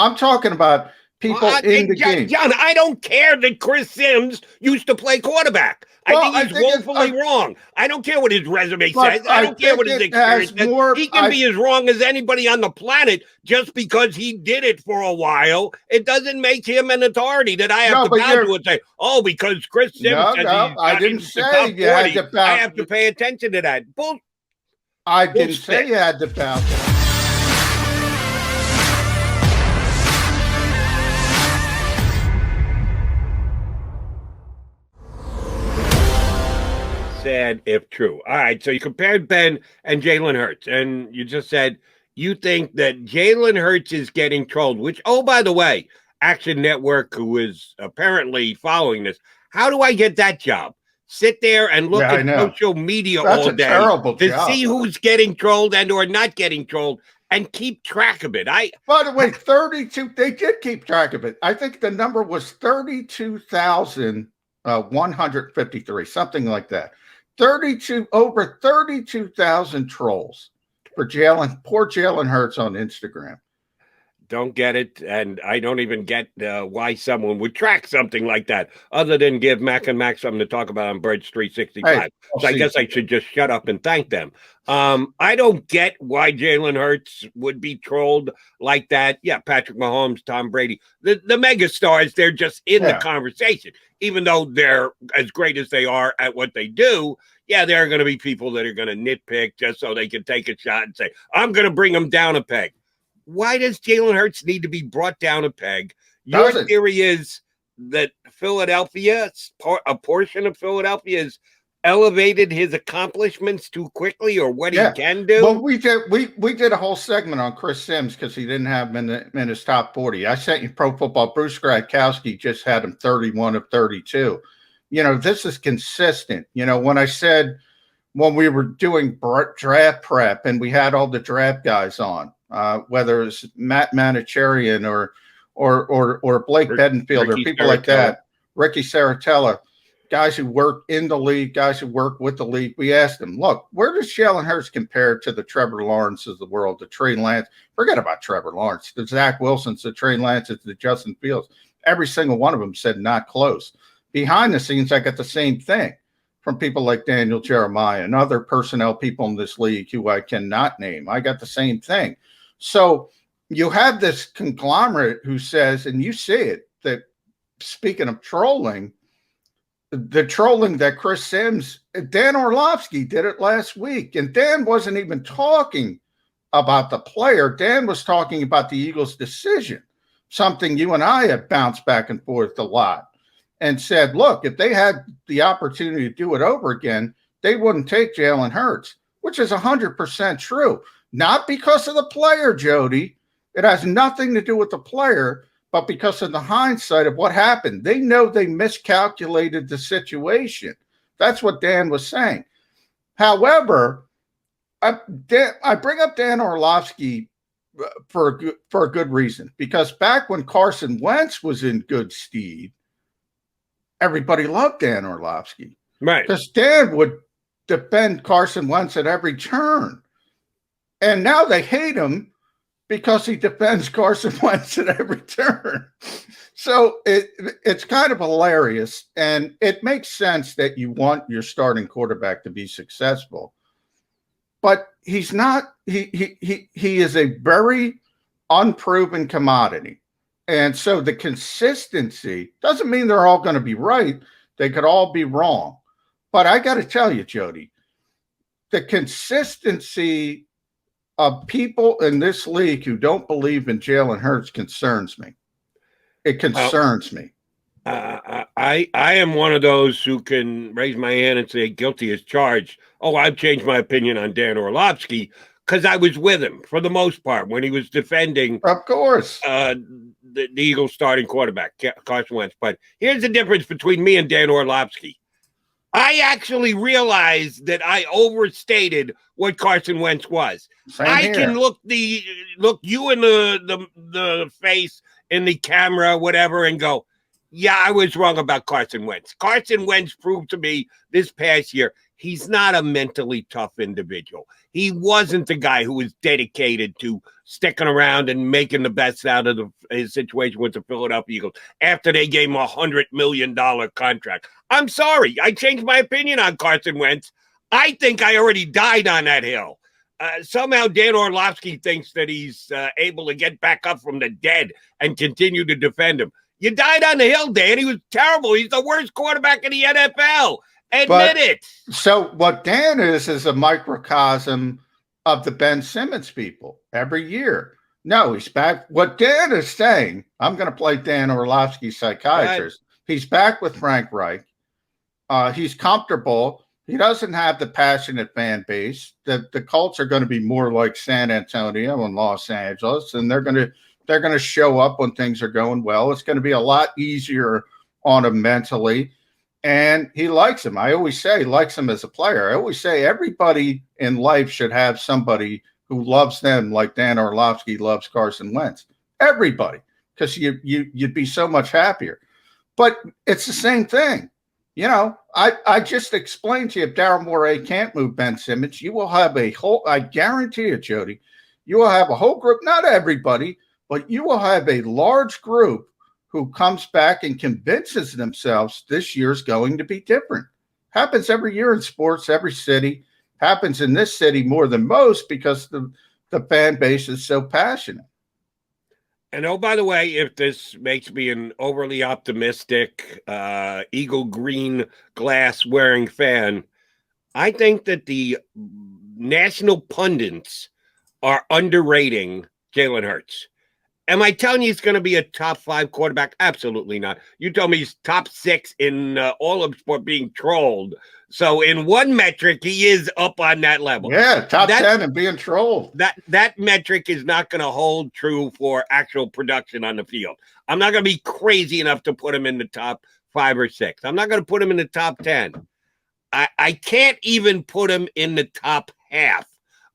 I'm talking about people in the game. John, I don't care that Chris Sims used to play quarterback. Well, I think he's woefully wrong. I don't care what his resume says. I don't care what his experience is. He can be as wrong as anybody on the planet just because he did it for a while. It doesn't make him an authority that I have to bow to and say, oh, because Chris Sims says I didn't say you had to bow. I have to pay attention to that. I didn't say you had to bow to that. Said if true. All right, so you compared Ben and Jalen Hurts, and you just said you think that Jalen Hurts is getting trolled, which, oh, by the way, Action Network, who is apparently following this, how do I get that job? Sit there and look at social media all day to see who's getting trolled and or not getting trolled and keep track of it. By the way, 32, they did keep track of it. I think the number was 32,153, something like that. Over 32,000 trolls for poor Jalen Hurts on Instagram. Don't get it, and I don't even get why someone would track something like that, other than give Mac and Mac something to talk about on Birds 365. Hey, so I guess I should just shut up and thank them. I don't get why Jalen Hurts would be trolled like that. Yeah, Patrick Mahomes, Tom Brady, the mega stars, they're just in the conversation. Even though they're as great as they are at what they do, yeah, there are going to be people that are going to nitpick just so they can take a shot and say, I'm going to bring them down a peg. Why does Jalen Hurts need to be brought down a peg? Your theory is that Philadelphia, a portion of Philadelphia, has elevated his accomplishments too quickly, or what he can do. Well, we did a whole segment on Chris Sims because he didn't have him in his top 40. I sent you Pro Football. Bruce Gradkowski just had him 31 of 32. You know, this is consistent. You know, when I said when we were doing draft prep and we had all the draft guys on, whether it's Matt Manicherian or Blake Bedenfield or people like that, Ricky Saratella, guys who work in the league, guys who work with the league, we asked them, look, where does Jalen Hurts compare to the Trevor Lawrences of the world, the Trey Lance? Forget about Trevor Lawrence, the Zach Wilsons, the Trey Lances, the Justin Fields. Every single one of them said not close. Behind the scenes, I got the same thing from people like Daniel Jeremiah and other personnel people in this league who I cannot name. I got the same thing. So you have this conglomerate who says, and you see it, that speaking of trolling, the trolling that Chris Sims, Dan Orlovsky did it last week. And Dan wasn't even talking about the player. Dan was talking about the Eagles' decision, something you and I have bounced back and forth a lot, and said, look, if they had the opportunity to do it over again, they wouldn't take Jalen Hurts, which is 100% true. Not because of the player, Jody. It has nothing to do with the player, but because of the hindsight of what happened. They know they miscalculated the situation. That's what Dan was saying. However, I bring up Dan Orlovsky for a good reason, because back when Carson Wentz was in good stead, everybody loved Dan Orlovsky. Right. Because Dan would defend Carson Wentz at every turn. And now they hate him because he defends Carson Wentz at every turn. So it's kind of hilarious. And it makes sense that you want your starting quarterback to be successful. But he's not, he is a very unproven commodity. And so the consistency doesn't mean they're all going to be right. They could all be wrong. But I got to tell you, Jody, the consistency of people in this league who don't believe in Jalen Hurts concerns me. It concerns me. I am one of those who can raise my hand and say guilty as charged. Oh, I've changed my opinion on Dan Orlovsky because I was with him for the most part when he was defending, of course, the Eagles starting quarterback, Carson Wentz. But here's the difference between me and Dan Orlovsky. I actually realized that I overstated what Carson Wentz was. I can look you in the face in the camera, whatever, and go, yeah, I was wrong about Carson Wentz. Carson Wentz proved to me this past year he's not a mentally tough individual. He wasn't the guy who was dedicated to sticking around and making the best out of his situation with the Philadelphia Eagles after they gave him a $100 million contract. I'm sorry. I changed my opinion on Carson Wentz. I think I already died on that hill. Somehow Dan Orlovsky thinks that he's able to get back up from the dead and continue to defend him. You died on the hill, Dan. He was terrible. He's the worst quarterback in the NFL. Admit it. So what Dan is a microcosm of the Ben Simmons people every year. No, he's back. What Dan is saying, I'm going to play Dan Orlovsky, psychiatrist. He's back with Frank Reich. He's comfortable. He doesn't have the passionate fan base. The Colts are going to be more like San Antonio and Los Angeles, and they're going to show up when things are going well. It's going to be a lot easier on him mentally, and he likes him. I always say he likes him as a player. I always say everybody in life should have somebody who loves them like Dan Orlovsky loves Carson Wentz. Everybody, because you'd be so much happier. But it's the same thing. You know, I just explained to you, if Daryl Morey can't move Ben Simmons, you will have a whole, I guarantee you, Jody, you will have a whole group, not everybody, but you will have a large group who comes back and convinces themselves this year's going to be different. Happens every year in sports, every city. Happens in this city more than most because the fan base is so passionate. And oh, by the way, if this makes me an overly optimistic, eagle green glass wearing fan, I think that the national pundits are underrating Jalen Hurts. Am I telling you he's going to be a top 5 quarterback? Absolutely not. You told me he's top 6 in all of sport being trolled. So in one metric, he is up on that level. Yeah, top 10 and being trolled. That metric is not going to hold true for actual production on the field. I'm not going to be crazy enough to put him in the top 5 or 6. I'm not going to put him in the top 10. I can't even put him in the top half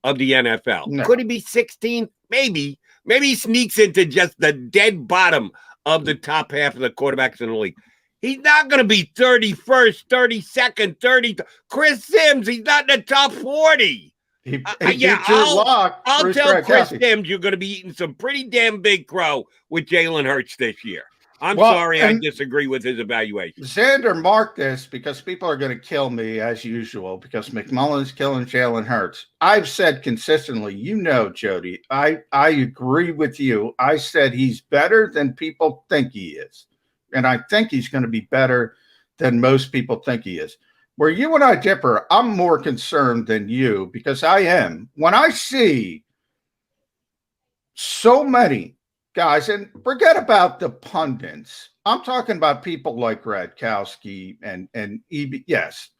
of the NFL. No. Could he be 16th? Maybe. Maybe he sneaks into just the dead bottom of the top half of the quarterbacks in the league. He's not going to be 31st, 32nd, 30th. Chris Sims, he's not in the top 40. I'll tell Chris Sims you're going to be eating some pretty damn big crow with Jalen Hurts this year. I'm sorry, I disagree with his evaluation. Xander marked this because people are going to kill me as usual because McMullen's killing Jalen Hurts. I've said consistently, you know, Jody, I agree with you. I said he's better than people think he is. And I think he's going to be better than most people think he is. Where you and I differ, I'm more concerned than you because I am. When I see so many guys, and forget about the pundits. I'm talking about people like Radkowski and EB. Yes,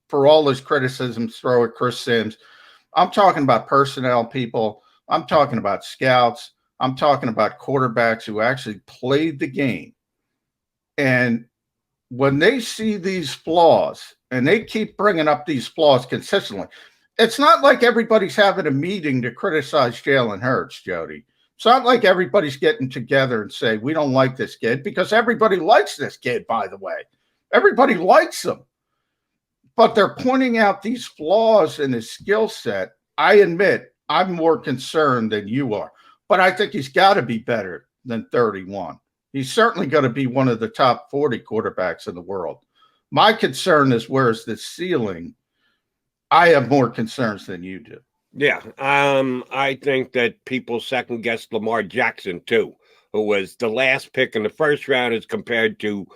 for all his criticisms, throw at Chris Sims. I'm talking about personnel people. I'm talking about scouts. I'm talking about quarterbacks who actually played the game. And when they see these flaws, and they keep bringing up these flaws consistently, it's not like everybody's having a meeting to criticize Jalen Hurts, Jody. It's not like everybody's getting together and say, we don't like this kid, because everybody likes this kid, by the way. Everybody likes him. But they're pointing out these flaws in his skill set. I admit, I'm more concerned than you are. But I think he's got to be better than 31. He's certainly going to be one of the top 40 quarterbacks in the world. My concern is, where's the ceiling? I have more concerns than you do. Yeah, I think that people second guess Lamar Jackson too, who was the last pick in the first round as compared to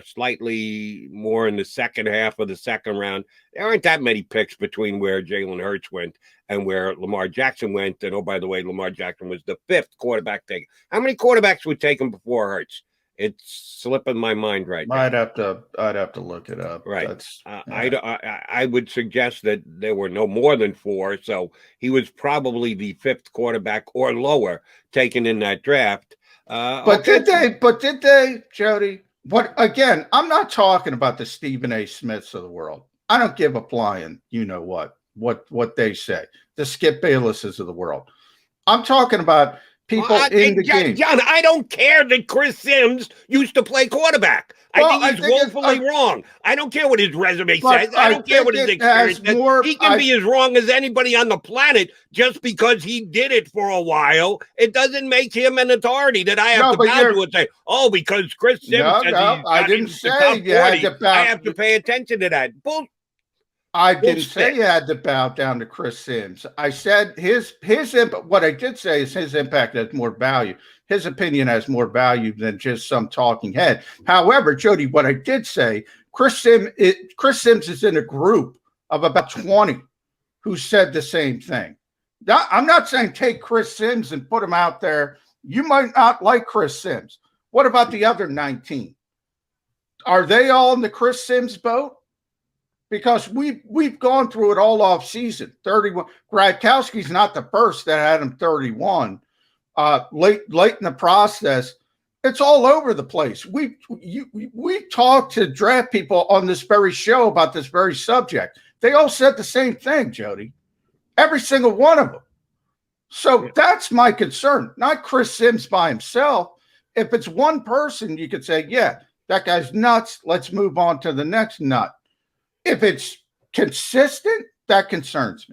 slightly more in the second half of the second round. There aren't that many picks between where Jalen Hurts went and where Lamar Jackson went. And oh, by the way, Lamar Jackson was the 5th quarterback taken. How many quarterbacks were taken before Hurts? It's slipping my mind right now. I'd have to look it up. Right. I would suggest that there were no more than 4. So he was probably the 5th quarterback or lower taken in that draft. But did they, Jody? What, again, I'm not talking about the Stephen A. Smiths of the world. I don't give a flying, you know what they say. The Skip Baylesses of the world. I'm talking about people in the game. John, I don't care that Chris Sims used to play quarterback. Well, I think he's woefully wrong. I don't care what his resume says. I don't care what his experience says. He can be as wrong as anybody on the planet just because he did it for a while. It doesn't make him an authority that I have to bow to and say, oh, because Chris Sims says I didn't say you had to bow. I have to pay attention to that. I didn't say you had to bow down to Chris Sims. I said what I did say is his impact has more value. His opinion has more value than just some talking head. However, Jody, what I did say, Chris Sims is in a group of about 20 who said the same thing. Now, I'm not saying take Chris Sims and put him out there. You might not like Chris Sims. What about the other 19? Are they all in the Chris Sims boat? Because we've gone through it all off season. 31. Gradkowski's not the first that had him 31. Late in the process, it's all over the place. We talked to draft people on this very show about this very subject. They all said the same thing, Jody. Every single one of them. So that's my concern. Not Chris Sims by himself. If it's one person, you could say, yeah, that guy's nuts. Let's move on to the next nut. If it's consistent, that concerns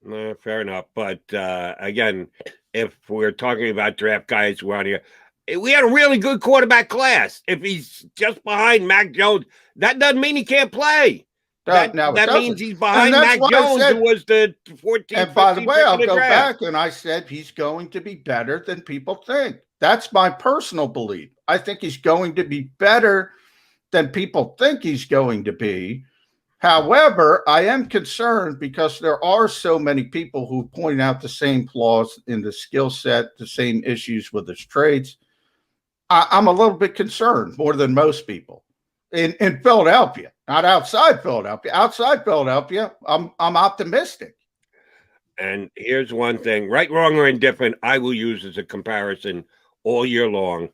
me. Fair enough. But again, if we're talking about draft guys around here, we had a really good quarterback class. If he's just behind Mac Jones, that doesn't mean he can't play. That means he's behind Mac Jones, who was the 14th. And by the way, I'll go back and I said he's going to be better than people think. That's my personal belief. I think he's going to be better than people think he's going to be. However, I am concerned because there are so many people who point out the same flaws in the skill set, the same issues with his trades. I'm a little bit concerned more than most people in Philadelphia, not outside Philadelphia. Outside Philadelphia, I'm optimistic. And here's one thing, right, wrong, or indifferent, I will use as a comparison all year long.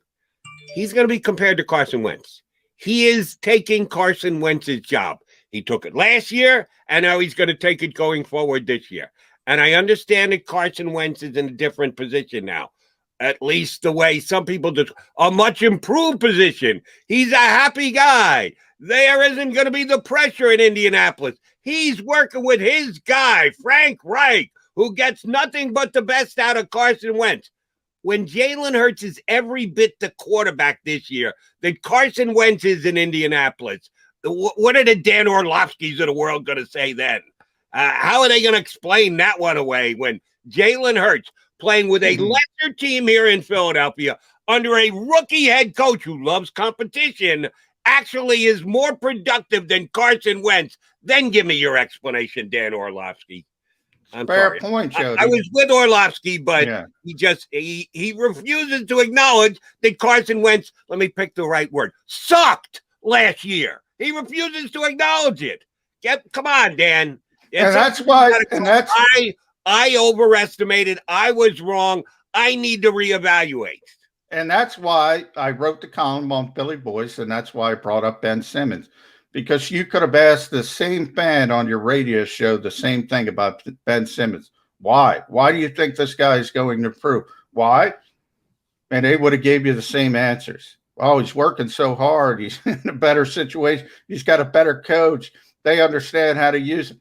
He's going to be compared to Carson Wentz. He is taking Carson Wentz's job. He took it last year, and now he's going to take it going forward this year. And I understand that Carson Wentz is in a different position now, at least the way some people just a much improved position. He's a happy guy. There isn't going to be the pressure in Indianapolis. He's working with his guy, Frank Reich, who gets nothing but the best out of Carson Wentz. When Jalen Hurts is every bit the quarterback this year that Carson Wentz is in Indianapolis, what are the Dan Orlovskis of the world going to say then? How are they going to explain that one away when Jalen Hurts playing with a lesser team here in Philadelphia under a rookie head coach who loves competition actually is more productive than Carson Wentz? Then give me your explanation, Dan Orlovsky. Fair point, Jody. I was with Orlovsky, but he refuses to acknowledge that Carson Wentz, let me pick the right word, sucked last year. He refuses to acknowledge it. Come on, Dan. I overestimated. I was wrong. I need to reevaluate. And that's why I wrote the column on Philly Voice, and that's why I brought up Ben Simmons. Because you could have asked the same fan on your radio show the same thing about Ben Simmons. Why? Why do you think this guy is going to improve? Why? And they would have gave you the same answers. Oh, he's working so hard. He's in a better situation. He's got a better coach. They understand how to use him.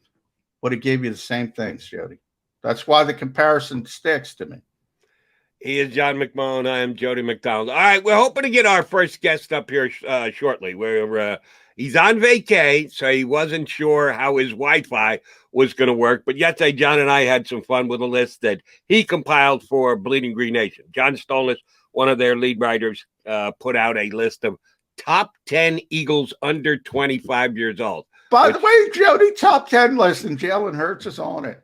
Would have gave you the same things, Jody. That's why the comparison sticks to me. He is John McMullen. I am Jody McDonald. All right, we're hoping to get our first guest up here shortly. He's on vacay, so he wasn't sure how his Wi-Fi was going to work. But yesterday, John and I had some fun with a list that he compiled for Bleeding Green Nation. John Stolas, one of their lead writers, put out a list of top 10 Eagles under 25 years old. By the way, Jody, top 10 list, and Jalen Hurts is on it.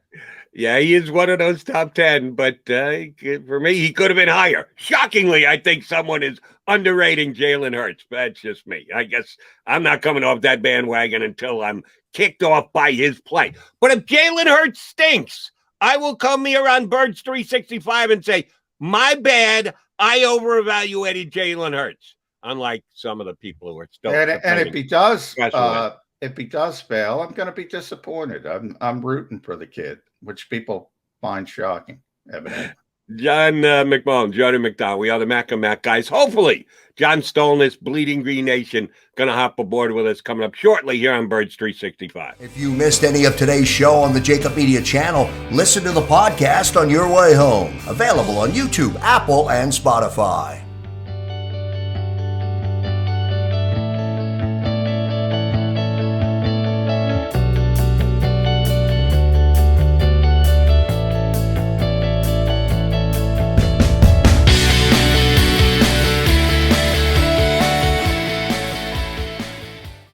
Yeah, he is one of those top 10, but for me, he could have been higher. Shockingly, I think someone is underrating Jalen Hurts. That's just me. I guess I'm not coming off that bandwagon until I'm kicked off by his play. But if Jalen Hurts stinks, I will come here on Birds 365 and say, my bad, I overevaluated Jalen Hurts, unlike some of the people who are still. And if he does, fail, I'm going to be disappointed. I'm rooting for the kid, which people find shocking, evidently. John McMullen, Jody McDonald. We are the Mac and Mac guys. Hopefully, John Stolnis, Bleeding Green Nation, going to hop aboard with us coming up shortly here on Birds 365. If you missed any of today's show on the JAKIB Media channel, listen to the podcast on your way home. Available on YouTube, Apple, and Spotify.